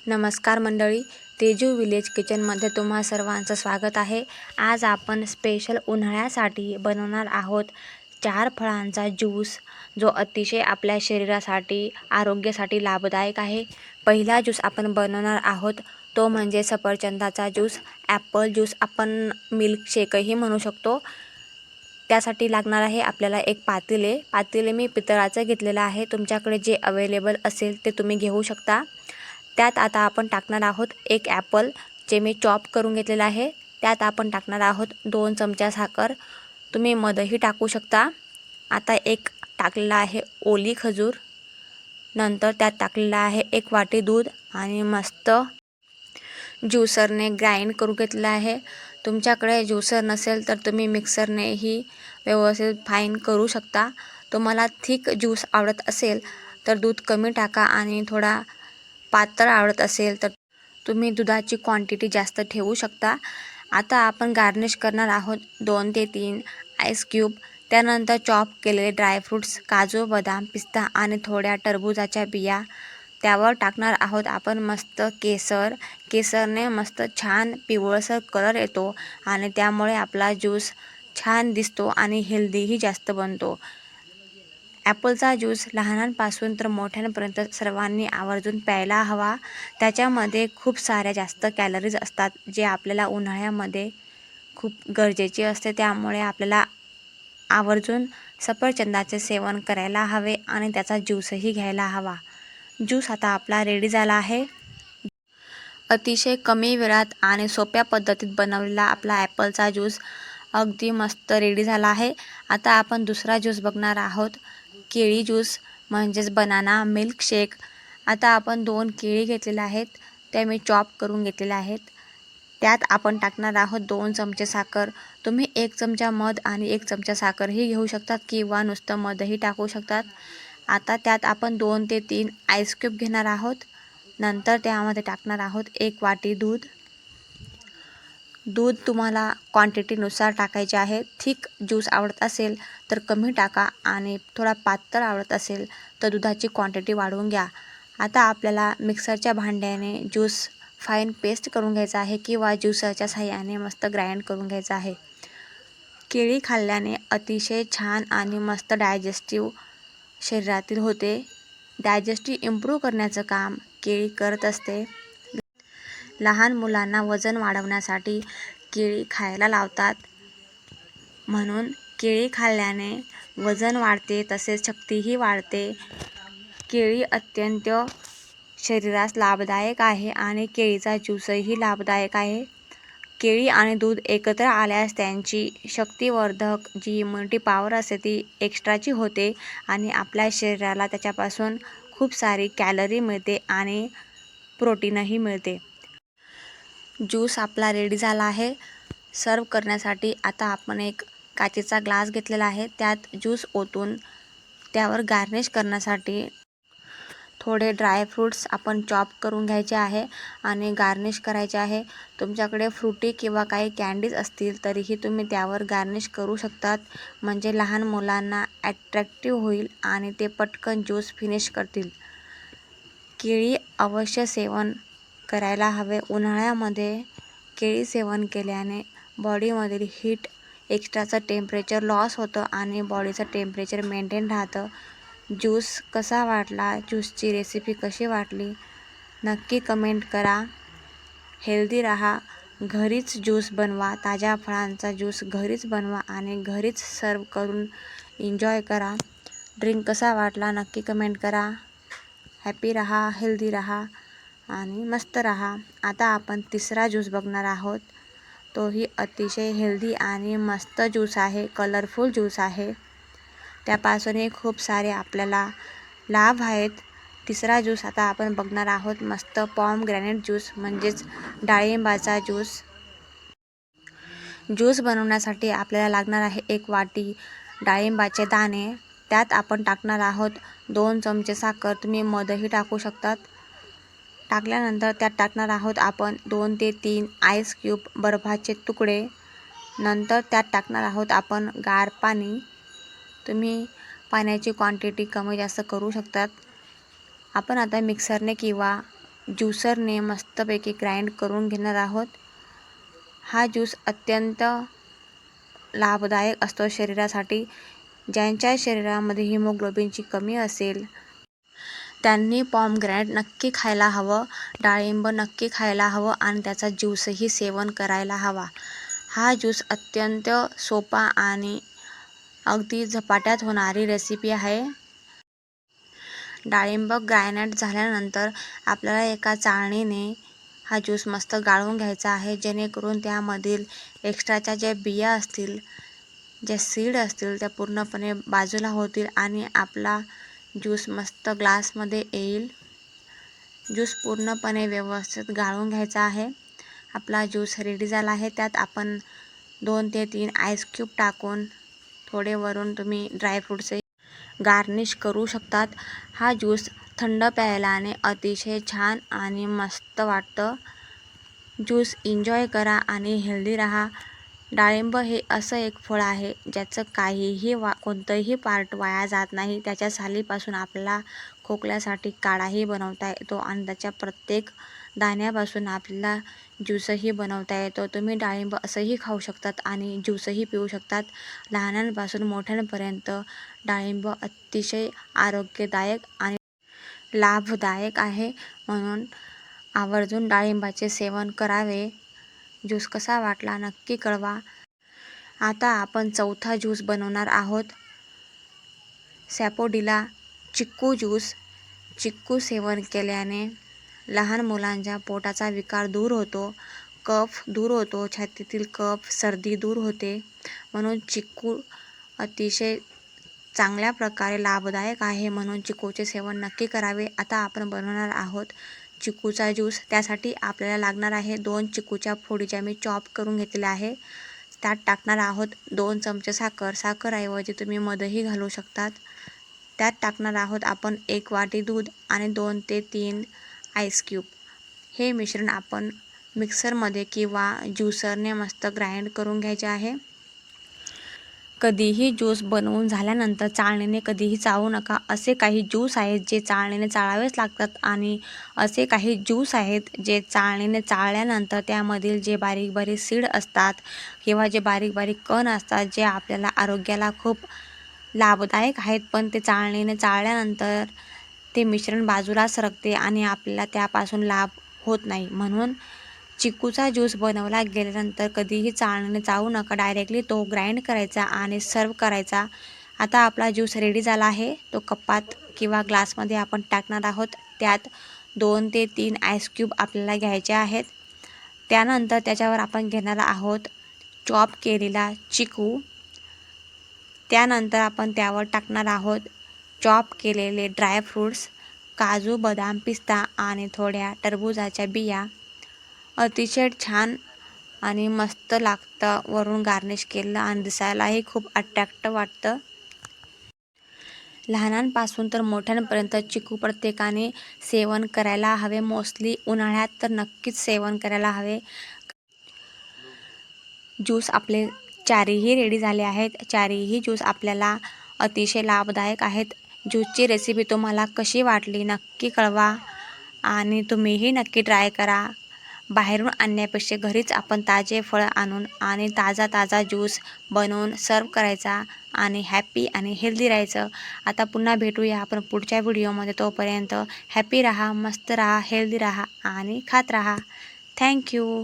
नमस्कार मंडळी, तेजू विलेज किचनमध्ये तुम्हा सर्वांचं स्वागत आहे। आज आपण स्पेशल उन्हाळ्यासाठी बनवणार आहोत 4 फळांचा ज्यूस, जो अतिशय आपल्या शरीरासाठी आरोग्यासाठी लाभदायक आहे। पहिला ज्यूस आपण बनवणार आहोत तो म्हणजे सफरचंदाचा ज्यूस, ॲपल ज्यूस, आपण मिल्क शेकही म्हणू शकतो। त्यासाठी लागणार आहे आपल्याला एक पातेले मी पितळाचं घेतलेलं आहे। तुमच्याकडे जे अवेलेबल असेल ते तुम्ही घेऊ शकता। त्यात आता आपण टाकणार आहोत एक ॲपल जे मी चॉप करून घेतलेला आहे। त्यात आपण टाकणार आहोत 2 चमचा साखर, तुम्ही मधही टाकू शकता। आता एक टाकलेला आहे ओली खजूर, नंतर त्यात टाकलेला आहे 1 वाटी दूध आणि मस्त ज्यूसरने ग्राइंड करून घेतलेला आहे। तुमच्याकडे ज्यूसर नसेल तर तुम्ही मिक्सरनेही व्यवस्थित फाईन करू शकता। तुम्हाला थिक ज्यूस आवडत असेल तर दूध कमी टाका आणि थोडा पातळ आवडत असेल तर तुम्ही दुधाची क्वांटिटी जास्त ठेवू शकता। आता आपण गार्निश करणार आहोत 2 ते 3 आईस क्यूब, त्यानंतर चॉप केलेले ड्रायफ्रूट्स, काजू, बदाम, पिस्ता आणि थोड्या टरबूजाच्या बिया। त्यावर टाकणार आहोत आपण मस्त केसर। केसरने मस्त छान पिवळसर कलर येतो आणि त्यामुळे आपला ज्यूस छान दिसतो आणि हेल्दीही जास्त बनतो। ॲपलचा ज्यूस लहानांपासून तर मोठ्यांपर्यंत सर्वांनी आवर्जून प्यायला हवा। त्याच्यामध्ये खूप साऱ्या जास्त कॅलरीज असतात, जे आपल्याला उन्हाळ्यामध्ये खूप गरजेची असते। त्यामुळे आपल्याला आवर्जून सफरचंदाचे सेवन करायला हवे आणि त्याचा ज्यूसही घ्यायला हवा। ज्यूस आता आपला रेडी झाला आहे। अतिशय कमी वेळात आणि सोप्या पद्धतीत बनवलेला आपला ॲपलचा ज्यूस अगदी मस्त रेडी झाला आहे। आता आपण दुसरा ज्यूस बघणार आहोत, केळी ज्यूस म्हणजेच बनाना मिल्क शेक। आता आपण 2 केळी घेतलेल्या आहेत, त्या मी चॉप करून घेतलेल्या आहेत। त्यात आपण टाकणार आहोत 2 चमचे साखर, तुम्ही 1 चमचा मध आणि 1 चमचा साखरही घेऊ शकतात किंवा नुसतं मधही टाकू शकतात। आता त्यात आपण 2 ते 3 आईस क्यूब घेणार आहोत, नंतर त्यामध्ये टाकणार आहोत 1 वाटी दूध। दूध तुम्हाला क्वांटिटीनुसार टाकायचे आहे। थिक ज्यूस आवडत असेल तर कमी टाका आणि थोडा पातळ आवडत असेल तर दुधाची क्वांटिटी वाढवून घ्या। आता आपल्याला मिक्सरच्या भांड्याने ज्यूस फाईन पेस्ट करून घ्यायचा आहे किंवा ज्यूसरच्या साहाय्याने मस्त ग्राइंड करून घ्यायचं आहे। केळी खाल्ल्याने अतिशय छान आणि मस्त डायजेस्टिव्ह शरीरातील होते। डायजेस्टिव्ह इम्प्रूव्ह करण्याचं काम केळी करत असते। लहान मुलांना वजन वाढवण्यासाठी केळी खायला लावतात, म्हणून केळी खाल्ल्याने वजन वाढते, तसेच शक्तीही वाढते। केळी अत्यंत शरीरास लाभदायक आहे आणि केळीचा ज्यूसही लाभदायक आहे। केळी आणि दूध एकत्र आल्यास त्यांची शक्तिवर्धक जी इम्युनिटी पॉवर असते ती एक्स्ट्राची होते आणि आपल्या शरीराला त्याच्यापासून खूप सारी कॅलरी मिळते आणि प्रोटीनही मिळते। ज्यूस आपला रेडी झाला आहे। सर्व करण्यासाठी आता आपण एक काचेचा ग्लास घेतलेला आहे, त्यात ज्यूस ओतून त्यावर गार्निश करण्यासाठी थोडे ड्रायफ्रूट्स आपण चॉप करून घ्यायचे आहे आणि गार्निश करायचे आहे। तुमच्याकडे फ्रुटी किंवा काही कँडीज असतील तरीही तुम्ही त्यावर गार्निश करू शकतात, म्हणजे लहान मुलांना ॲट्रॅक्टिव्ह होईल आणि ते पटकन ज्यूस फिनिश करतील। केळी अवश्य सेवन करायला हवे। उन्हाळ्यामध्ये केळी सेवन केल्याने बॉडीमधील हीट, एक्स्ट्राचं टेम्परेचर लॉस होतं आणि बॉडीचं टेम्परेचर मेंटेन राहतं। ज्यूस कसा वाटला, ज्यूसची रेसिपी कशी वाटली नक्की कमेंट करा। हेल्दी राहा, घरीच ज्यूस बनवा, ताज्या फळांचा ज्यूस घरीच बनवा आणि घरीच सर्व करून एन्जॉय करा। ड्रिंक कसा वाटला नक्की कमेंट करा। हॅपी रहा, हेल्दी रहा आणि मस्त रहा। आता आपण तिसरा ज्यूस बघणार आहोत, तोही अतिशय हेल्दी आणि मस्त ज्यूस आहे, कलरफुल ज्यूस आहे। त्यापासूनही खूप सारे आपल्याला लाभ आहेत। तिसरा ज्यूस आता आपण बघणार आहोत, मस्त पॉमग्रॅनेट ज्यूस म्हणजेच डाळिंबाचा ज्यूस। ज्यूस बनवण्यासाठी आपल्याला लागणार आहे 1 वाटी डाळिंबाचे दाणे, त्यात आपण टाकणार आहोत 2 चमचे साखर, तुम्ही मधही टाकू शकतात। टाकल्यानंतर त्यात टाकणार आहोत आपण 2 ते 3 आईस क्यूब बर्फाचे तुकडे, नंतर त्यात टाकणार आहोत आपण गार पाणी। तुम्ही पाण्याची क्वांटिटी कमी जास्त करू शकतात। आपण आता मिक्सरने किंवा ज्युसरने मस्तपैकी ग्राइंड करून घेणार आहोत. हा ज्यूस अत्यंत लाभदायक असतो शरीरासाठी. ज्यांच्या शरीरामध्ये हिमोग्लोबिनची कमी असेल त्यांनी पॉमग्रॅनेट नक्की खायला हवं, डाळिंब नक्की खायला हवं आणि त्याचा ज्यूसही सेवन करायला हवा. हा ज्यूस अत्यंत सोपा आणि अगदी झपाट्यात होणारी रेसिपी आहे. डाळिंब ग्राइंड झाल्यानंतर आपल्याला एका चाळणीने हा ज्यूस मस्त गाळून घ्यायचा आहे, जेणेकरून त्यामधील एक्स्ट्राच्या ज्या बिया असतील, ज्या सीड असतील त्या पूर्णपणे बाजूला होतील आणि आपला ज्यूस मस्त ग्लासमध्ये येईल. ज्यूस पूर्णपणे व्यवस्थित गाळून घ्यायचा आहे. आपला ज्यूस रेडी झाला आहे. त्यात आपण 2 ते 3 आईस क्यूब टाकून थोडे वरून तुम्ही ड्रायफ्रूट्सही गार्निश करू शकतात. हा ज्यूस थंड प्यायल्याने अतिशय छान आणि मस्त वाटतं. ज्यूस एन्जॉय करा आणि हेल्दी राहा. डाळिंब हे असं एक फळ आहे ज्याचं काहीही कोणतंही पार्ट वाया जात नाही. त्याच्या सालीपासून आपल्याला खोकल्यासाठी काढाही बनवता येतो आणि त्याच्या प्रत्येक दाण्यापासून आपल्याला ज्यूसही बनवता येतो. तुम्ही डाळिंब असंही खाऊ शकतात आणि ज्यूसही पिऊ शकतात. लहानांपासून मोठ्यांपर्यंत डाळिंब अतिशय आरोग्यदायक आणि लाभदायक आहे, म्हणून आवर्जून डाळिंबाचे सेवन करावे. ज्यूस कसा वाटला नक्की कळवा. आता आपण चौथा ज्यूस बनवणार आहोत, सॅपोडिला चिक्कू ज्यूस. चिक्कू सेवन केल्याने लहान मुलांच्या पोटाचा विकार दूर होतो, कफ दूर होतो, छातीतील कफ सर्दी दूर होते, म्हणून चिक्कू अतिशय चांगल्या प्रकारे लाभदायक आहे, म्हणून चिक्कूचे सेवन नक्की करावे. आता आपण बनवणार आहोत चिक्कूचा ज्यूस. त्यासाठी आपल्याला लागणार आहे 2 चिक्कूच्या फोडी, ज्या मी चॉप करून घेतलेल्या आहे. त्यात टाकणार आहोत 2 चमचे साखर. साखरऐवजी तुम्ही मधही घालू शकतात. त्यात टाकणार आहोत आपण 1 वाटी दूध आणि 2 ते 3 आईस क्यूब. हे मिश्रण आपण मिक्सरमध्ये किंवा ज्युसरने मस्त ग्राइंड करून घ्यायचे आहे. कधीही ज्यूस बनवून झाल्यानंतर चाळणीने कधीही चाळू नका. असे काही ज्यूस आहेत जे चाळणीने चाळावेच लागतात आणि असे काही ज्यूस आहेत जे चाळणीने चाळल्यानंतर त्यामधील जे बारीक बारीक सीड असतात किंवा जे बारीक बारीक कण असतात, जे आपल्याला आरोग्याला खूप लाभदायक आहेत, पण ते चाळणीने चाळल्यानंतर ते मिश्रण बाजूला सरकते आणि आपल्याला त्यापासून लाभ होत नाही. म्हणून चिक्कूचा ज्यूस बनवला गेल्यानंतर कधीही चाळणीने चाळू नका. डायरेक्टली तो ग्राइंड करायचा आणि सर्व करायचा. आता आपला ज्यूस रेडी झाला आहे. तो कपात किंवा ग्लासमध्ये आपण टाकणार आहोत. त्यात 2 ते 3 आईस क्यूब आपल्याला घ्यायचे आहेत. त्यानंतर त्याच्यावर आपण घेणार आहोत चॉप केलेला चिकू. त्यानंतर आपण त्यावर टाकणार आहोत चॉप केलेले ड्रायफ्रूट्स, काजू, बदाम, पिस्ता आणि थोड्या टरबूजाच्या बिया. अतिशय छान आणि मस्त लागतं. वरून गार्निश केलं आणि दिसायलाही खूप अट्रॅक्टिव्ह वाटतं. लहानांपासून तर मोठ्यांपर्यंत चिकू प्रत्येकाने सेवन करायला हवे. मोस्टली उन्हाळ्यात तर नक्कीच सेवन करायला हवे. ज्यूस आपले चारही रेडी झाले आहेत. चारही ज्यूस आपल्याला अतिशय लाभदायक आहेत. ज्यूसची रेसिपी तुम्हाला कशी वाटली नक्की कळवा आणि तुम्हीही नक्की ट्राय करा. बाहेरून आणण्यापेक्षा घरीच आपण ताजे फळ आणून आणि ताजा ज्यूस बनवून सर्व करायचा आणि हॅपी आणि हेल्दी राहायचं. आता पुन्हा भेटूया आपण पुढच्या व्हिडिओमध्ये. तोपर्यंत हॅपी राहा, मस्त राहा, हेल्दी राहा आणि खात राहा. थँक्यू.